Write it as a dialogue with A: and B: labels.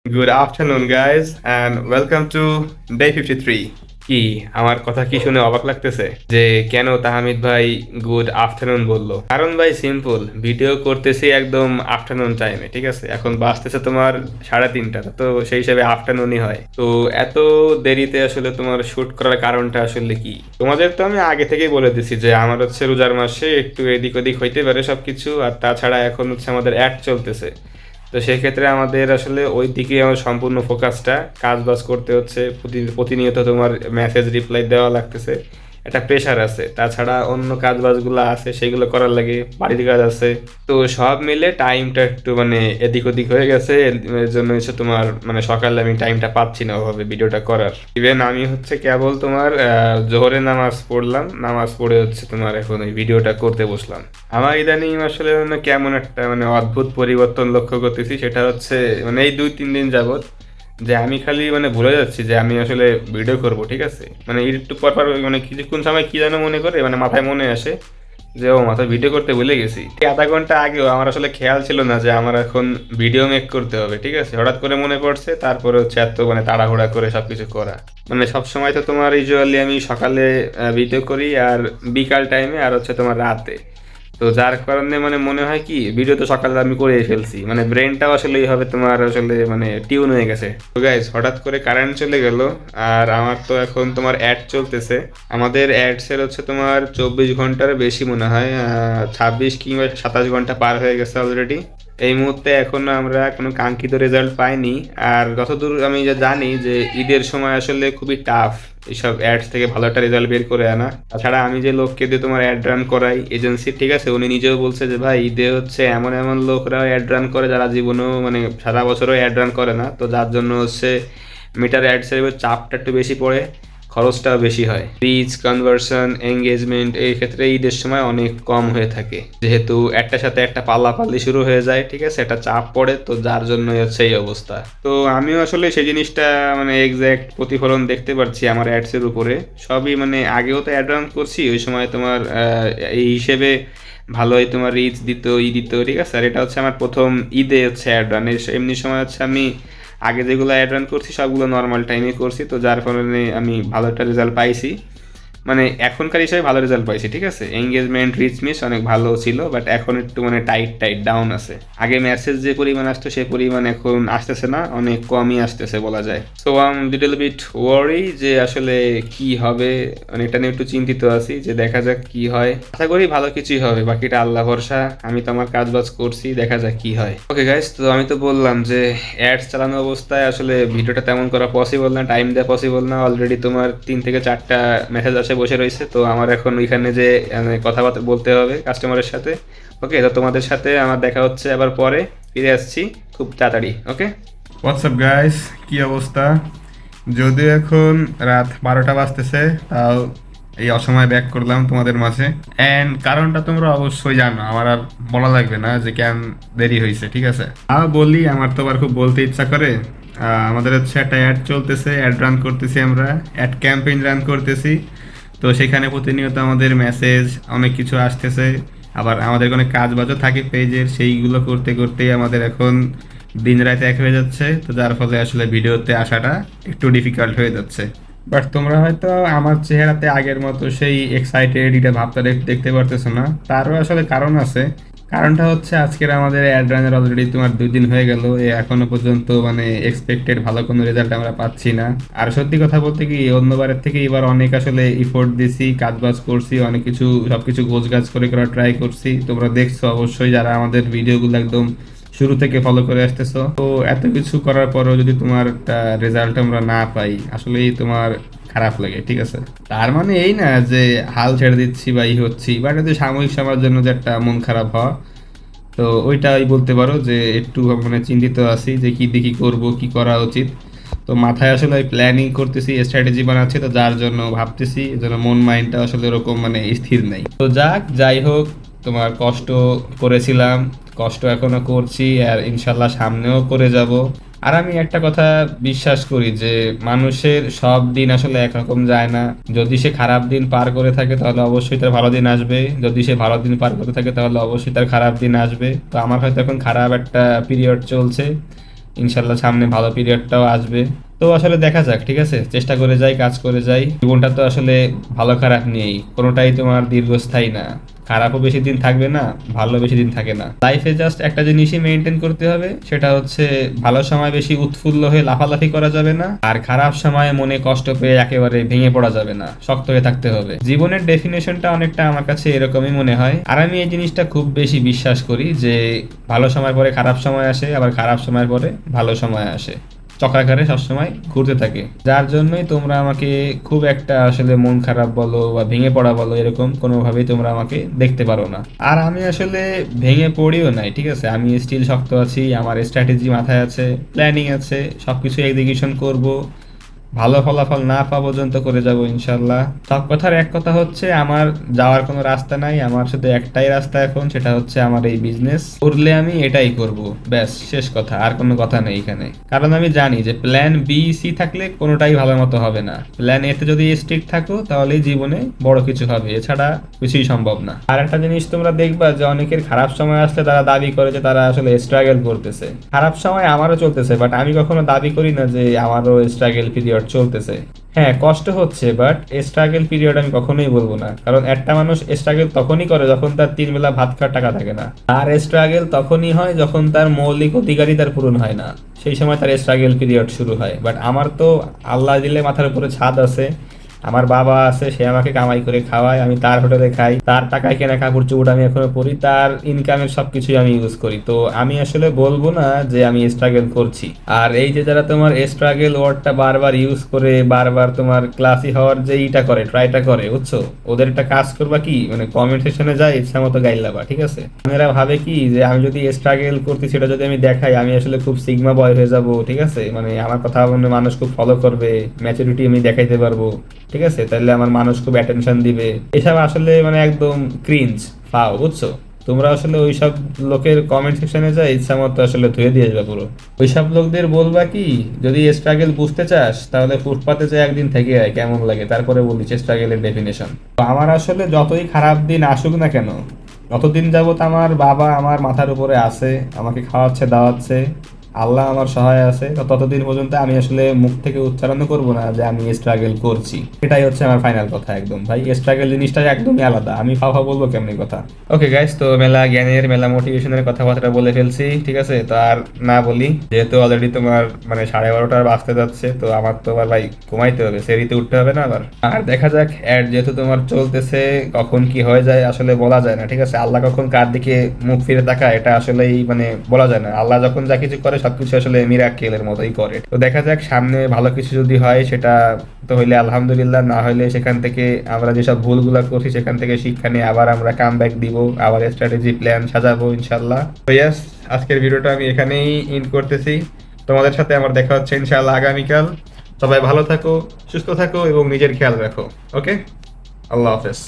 A: Good afternoon, guys, and welcome to day 53. কি আমার কথা কি শুনে অবাক লাগতেছে যে কেন তাহমিদ ভাই গুড আফটারনুন বললো? কারণ ভাই সিম্পল, ভিডিও করতেছি একদম আফটারনুন টাইমে, ঠিক আছে? এখন বাজতেছে তোমার 3:30, তো সেই হিসাবে আফটারনুনই হয়। তো এত দেরিতে আসলে তোমার শুট করার কারণটা আসলে কি? তোমাদের তো আমি আগে থেকেই বলে দিছি যে আমার হচ্ছে রোজার মাসে একটু এদিক ওদিক হইতে পারে সবকিছু, আর তাছাড়া এখন হচ্ছে আমাদের অ্যাড চলতেছে। তো সেক্ষেত্রে আমাদের আসলে ওই দিকে আমার সম্পূর্ণ ফোকাসটা, কাজ বাজ করতে হচ্ছে, প্রতিনিয়ত তোমার মেসেজ রিপ্লাই দেওয়া লাগতেছে, একটা প্রেশার আছে। তাছাড়া অন্য কাজ বাজগুলো আছে, সেগুলো করার লাগে, বাড়ির কাজ আছে। তো সব মিলে টাইমটা একটু মানে এদিক ওদিক হয়ে গেছে। এর জন্য হচ্ছে তোমার মানে সকালে আমি টাইমটা পাচ্ছি না ওভাবে ভিডিওটা করার। ইভেন আমি হচ্ছে কেবল তোমার জোহরে নামাজ পড়লাম, নামাজ পড়ে হচ্ছে তোমার এখন এই ভিডিওটা করতে বসলাম। আমার ইদানিং আসলে মানে কেমন একটা মানে অদ্ভুত পরিবর্তন লক্ষ্য করতেছি, সেটা হচ্ছে মানে এই 2-3 দিন যাবত যে আমি খালি মানে ভুলে যাচ্ছি যে আমি আসলে ভিডিও করব, ঠিক আছে? মানে একটু পর পর মানে কিছুক্ষণ সময় কি যেন মনে করে, মানে মাথায় মনে আসে যে ও মাথায় ভিডিও করতে ভুলে গেছি। এই আধা ঘন্টা আগেও আমার আসলে খেয়াল ছিল না যে আমার এখন ভিডিও মেক করতে হবে, ঠিক আছে? হঠাৎ করে মনে পড়ছে, তারপরে হচ্ছে এত মানে তাড়াহুড়া করে সবকিছু করা। মানে সব সময় তো তোমার ইউজুয়ালি আমি সকালে ভিডিও করি, আর বিকাল টাইমে, আর হচ্ছে তোমার রাতে। তো যার কারণে মানে মনে হয় কি ভিডিও তো সকালে আমি করে ফেলছি, মানে ব্রেনটাও আসলে এইভাবে তোমার আসলে মানে টিউন হয়ে গেছে। তো গাইজ, হঠাৎ করে কারেন্ট চলে গেল, আর আমার তো এখন তোমার অ্যাড চলতেছে। আমাদের অ্যাডসের হচ্ছে তোমার 24 ঘন্টার বেশি মনে হয়, 26 কিংবা 27 ঘন্টা পার হয়ে গেছে অলরেডি। এই মুহূর্তে এখনো আমরা কোনো কাঙ্ক্ষিত রেজাল্ট পাইনি। আর যতদূর আমি যা জানি যে ঈদের সময় আসলে খুবই টাফ এইসব অ্যাডস থেকে ভালো একটা রেজাল্ট বের করে আনা। তাছাড়া আমি যে লোককে দিয়ে তোমার অ্যাড রান করাই এজেন্সি, ঠিক আছে, উনি নিজেও বলছে যে ভাই ঈদে হচ্ছে এমন এমন লোকরা অ্যাড রান করে যারা জীবনেও মানে সারা বছরও অ্যাড রান করে না। তো যার জন্য হচ্ছে মিটার অ্যাডসের চাপটা একটু বেশি পড়ে, খরচটাও বেশি হয়। রিচ, কনভার্সন, এঙ্গেজমেন্ট এই ক্ষেত্রে ঈদের সময় অনেক কম হয়ে থাকে, যেহেতু একটার সাথে একটা পাল্লাপাল্লি শুরু হয়ে যায়, ঠিক আছে, একটা চাপ পড়ে। তো যার জন্যই হচ্ছে এই অবস্থা। তো আমিও আসলে সেই জিনিসটা মানে এক্স্যাক্ট প্রতিফলন দেখতে পাচ্ছি আমার অ্যাডসের উপরে। সবই মানে আগেও তো অ্যাড রান করছি, ওই সময় তোমার এই হিসেবে ভালোই তোমার রিচ দিত, দিত, ঠিক আছে। আর এটা হচ্ছে আমার প্রথম ঈদে হচ্ছে অ্যাড রান। এমনি সময় হচ্ছে আমি আগে যেগুলো অ্যাড রান করছি সবগুলো নর্মাল টাইমে করছি, তো যার কারণে আমি ভালো একটা রেজাল্ট পাইছি। মানে এখনকার হিসাবে ভালো রেজাল্ট পাইছি, ঠিক আছে। এঙ্গেজমেন্ট, রিচ মিস অনেক ভালো ছিল, বাট এখন একটু মানে টাইট টাইট ডাউন আছে। আগে মেসেজ যে পরিমাণ আসতো সে পরিমাণ এখন আসতেছে না, অনেক কমই আসতেছে বলা যায়। সো আম লিটল বিট ওয়ারি যে আসলে কি হবে, অনেকটা নিয়ে একটু চিন্তিত আছি, যে দেখা যাক কি হয়। আশা করি ভালো কিছুই হবে, বাকিটা আল্লাহ ভরসা। আমি তো আমার কাজ বাজ করছি, দেখা যাক কি হয়। ওকে গাইস, তো আমি তো বললাম যে অ্যাডস চালানো অবস্থায় আসলে ভিডিওটা তেমন করা পসিবল না, টাইম দেওয়া পসিবল না। অলরেডি তোমার 3 থেকে 4টা মেসেজ আসে বসে রয়েছে, তো আমার এখন ওইখানে যে মানে কথাবার্তা বলতে হবে কাস্টমারের সাথে। ওকে, তো তোমাদের সাথে আমার দেখা হচ্ছে আবার পরে, ফিরে আসছি খুব তাড়াতাড়ি। ওকে, হোয়াটসঅ্যাপ গাইস, কি অবস্থা? যদিও এখন রাত 12টা বাজতেছে, তাও এই অসময়ে ব্যাক করলাম তোমাদের মাঝে। অ্যান্ড কারণটা তোমরা অবশ্যই জানো, আমার আর বলা লাগবে না যে কেন দেরি হয়েছে, ঠিক আছে। বলি, আমার তো আবার খুব বলতে ইচ্ছা করে। আমাদের হচ্ছে একটা অ্যাড চলতেছে, অ্যাড রান করতেছি, আমরা অ্যাড ক্যাম্পেইন রান করতেছি। তো সেখানে প্রতিনিয়ত আমাদের মেসেজ অনেক কিছু আসতেছে, আবার আমাদের কোনো কাজ বাজও থাকে পেজের, সেইগুলো করতে করতেই আমাদের এখন দিন রাত এক হয়ে যাচ্ছে। তো যার ফলে আসলে ভিডিওতে আসাটা একটু ডিফিকাল্ট হয়ে যাচ্ছে। বাট তোমরা হয়তো আমার চেহারাতে আগের মতো সেই এক্সাইটেড এটা ভাবটা দেখতে পারতেছো না, তারও আসলে কারণ আছে। কারণটা হচ্ছে আজকের আমাদের অ্যাড রানের অলরেডি তোমার 2 দিন হয়ে গেল, এখনো পর্যন্ত মানে এক্সপেক্টেড ভালো কোনো রেজাল্ট আমরা পাচ্ছি না। আর সত্যি কথা বলতে কি, অন্যবারের থেকে এবার অনেক আসলে ইফোর্ট দিছি, কাজ বাজ করছি, অনেক কিছু সবকিছু গোছগাছ করে করার ট্রাই করছি। তোমরা দেখছো অবশ্যই, যারা আমাদের ভিডিওগুলো একদম শুরু থেকে ফলো করে আসতেছো। তো এত কিছু করার পরেও যদি তোমার একটা রেজাল্ট আমরা না পাই, আসলেই তোমার খারাপ লাগে, ঠিক আছে। তার মানে এই না যে হাল ছেড়ে দিচ্ছি বা হচ্ছি, বাট যদি সাময়িক সময়ের জন্য যে একটা মন খারাপ হওয়া, তো ওইটাই বলতে পারো যে একটু মানে চিন্তিত আছি যে কি দেখি করব, কি করা উচিত। তো মাথায় আসলে প্ল্যানিং করতেছি, স্ট্র্যাটেজি বানাচ্ছি, তো যার জন্য ভাবতেছি, এজন্য মন মাইন্ডটা আসলে এরকম মানে স্থির নাই। তো যাই হোক, তোমার কষ্ট করেছিলাম, কষ্ট এখনো করছি, আর ইনশাল্লাহ সামনেও করে যাব। আর আমি একটা কথা বিশ্বাস করি যে মানুষের সব দিন আসলে একরকম যায় না। যদি সে খারাপ দিন পার করে থাকে তাহলে অবশ্যই তার ভালো দিন আসবে, যদি সে ভালো দিন পার করে থাকে তাহলে অবশ্যই তার খারাপ দিন আসবে। তো আমার হয়তো এখন খারাপ একটা পিরিয়ড চলছে, ইনশাল্লাহ সামনে ভালো পিরিয়ডটাও আসবে। তো আসলে দেখা যাক, ঠিক আছে, চেষ্টা করে যাই, কাজ করে যাই। জীবনটা তো আসলে ভালো খারাপ নেই, কোনোটাই তোমার দীর্ঘস্থায়ী না। খারাপও বেশি দিন থাকবে না, ভালো বেশি দিন থাকে না। লাইফে জাস্ট একটা জিনিসই মেনটেন করতে হবে, সেটা হচ্ছে ভালো সময় বেশি উৎফুল্ল হয়ে লাফালাফি করা যাবে না, আর খারাপ সময়ে মনে কষ্ট পেয়ে একেবারে ভেঙে পড়া যাবে না, শক্ত হয়ে থাকতে হবে। জীবনের ডেফিনেশনটা অনেকটা আমার কাছে এরকমই মনে হয়, আর আমি এই জিনিসটা খুব বেশি বিশ্বাস করি যে ভালো সময় পরে খারাপ সময় আসে, আবার খারাপ সময় পরে ভালো সময় আসে, চক্রাকারে সবসময় ঘুরতে থাকে। যার জন্যই তোমরা আমাকে খুব একটা আসলে মন খারাপ বলো বা ভেঙে পড়া বলো, এরকম কোনোভাবেই তোমরা আমাকে দেখতে পারো না। আর আমি আসলে ভেঙে পড়িও নাই, ঠিক আছে, আমি স্টিল শক্ত আছি, আমার স্ট্র্যাটেজি মাথায় আছে, প্ল্যানিং আছে, সবকিছু এক্সিকিউশন করব, ভালো ফলাফল না পাওয়া পর্যন্ত করে যাব ইনশাল্লাহ। সব কথার এক কথা হচ্ছে, আমার যাওয়ার কোনো রাস্তা নাই, আমার শুধু একটাই রাস্তা এখন, সেটা হচ্ছে আমার এই বিজনেস করলে আমি এটাই করব, ব্যাস শেষ কথা, আর কোনো কথা নেই এখানে। কারণ আমি জানি যে প্ল্যান বি সি থাকলে কোনোটাই ভালো মতো হবে না, প্ল্যান এতে যদি স্ট্রিক্ট থাকো তাহলেই জীবনে বড় কিছু হবে, এছাড়া কিছুই সম্ভব না। আর একটা জিনিস তোমরা দেখবা যে অনেকের খারাপ সময় আসলে তারা দাবি করে যে তারা আসলে স্ট্রাগল করতেছে। খারাপ সময় আমারও চলতেছে, বাট আমি কখনো দাবি করি না যে আমারও স্ট্রাগল পিরিয়ড চলতেছে। হ্যাঁ, কষ্ট হচ্ছে, বাট স্ট্রাগল পিরিয়ড আমি কখনোই বলবো না, কারণ একটা মানুষ স্ট্রাগল তখনই করে যখন তার 3 বেলা ভাত খাওয়ার টাকা থাকে না। আর স্ট্রাগল তখনই হয় যখন তার মৌলিক অধিকারই তার পূরণ হয় না, সেই সময় তার স্ট্রাগল পিরিয়ড শুরু হয়। বাট আমার তো আল্লাহ দিলে মাথার উপরে ছাদ আছে, আমার বাবা আছে, সে আমাকে কামাই করে খাওয়ায়, আমি তার হোটেলে খাই, তার টাকায় কেনা কাপড় চোপড় আমি এখনো পরি, তার ইনকামের সবকিছুই আমি ইউজ করি। তো আমি আসলে বলবো না যে আমি স্ট্রাগল করছি। আর এই যে যারা তোমার স্ট্রাগল ওয়ার্ডটা বারবার ইউজ করে, বারবার তোমার ক্লাসি হওয়ার যে ইটা করে, ট্রাইটা করে, বুঝছো, ওদের একটা কাজ করবা কি, মানে কমেন্ট সেকশনে যায় ইচ্ছা মতো গাইলাবা, ঠিক আছে। এরা ভাবে কি যে আমি যদি স্ট্রাগল করতে সেটা যদি আমি দেখাই, আমি আসলে খুব সিগমা বয় হয়ে যাব, ঠিক আছে, মানে আমার কথা বললে মানুষ খুব ফলো করবে, ম্যাচুরিটি আমি দেখাইতে পারবো, ঠিক আছে, তাহলে আমার মানুষ খুব অ্যাটেনশন দিবে। এসব আসলে মানে একদম ক্রিঞ্জ ফাও, বুঝছো। তোমরা আসলে ওইসব লোকের কমেন্ট সেকশনে যা ইচ্ছা মতো আসলে ধুয়ে দিয়ে যাবে পুরো। ওইসব লোকদের বলবা কি, যদি স্ট্রাগল বুঝতে চাস তাহলে ফুটপাতে যে একদিন থেকে আয়, কেমন লাগে, তারপরে বলিস স্ট্রাগলের ডেফিনেশন। আমার আসলে যতই খারাপ দিন আসুক না কেন, যতদিন যাবত আমার বাবা আমার মাথার উপরে আছে, আমাকে খাওয়াচ্ছে দাওয়াচ্ছে, আল্লাহ আমার সহায় আছে, তো ততদিন পর্যন্ত আমি আসলে মুখ থেকে উচ্চারণ করব না যে আমি স্ট্রাগল করছি। এটাই হচ্ছে আমার ফাইনাল কথা একদম। ভাই স্ট্রাগল জিনিসটা একদমই আলাদা, আমি ফাফা বলবো কেমনি কথা। ওকে গাইস, তো মেলা জ্ঞানের মেলা মোটিভেশনের কথাবার্তা বলে ফেলছি, ঠিক আছে, তো আর না বলি, যেহেতু অলরেডি তোমার মানে 12:30 বাজতে যাচ্ছে, তো আমার তো আবার ভাই ঘুমাইতে হবে, সেরিতে উঠতে হবে না আবার। আর দেখা যাক, অ্যাড যেহেতু তোমার চলতেছে, কখন কি হয়ে যায় আসলে বলা যায় না, ঠিক আছে। আল্লাহ কখন কার দিকে মুখ ফিরে তাকায় এটা আসলেই মানে বলা যায় না। আল্লাহ যখন যা কিছু করে সবকিছু আসলে মিরাক্কেলের মতোই করে। তো দেখা যাক সামনে ভালো কিছু যদি হয়, সেটা তো হইলে আলহামদুলিল্লাহ, না হইলে সেখান থেকে আমরা যেসব ভুলগুলো করছি সেখান থেকে শিক্ষা নিয়ে আবার আমরা কাম ব্যাক দিব, আবার স্ট্র্যাটেজি প্ল্যান সাজাবো ইনশাল্লাহ। তো ইয়াস, আজকের ভিডিওটা আমি এখানেই ইন্ড করতেছি। তোমাদের সাথে আমার দেখা হচ্ছে ইনশাআল্লাহ আগামীকাল। সবাই ভালো থাকো, সুস্থ থাকো এবং নিজের খেয়াল রাখো। ওকে, আল্লাহ হাফেজ।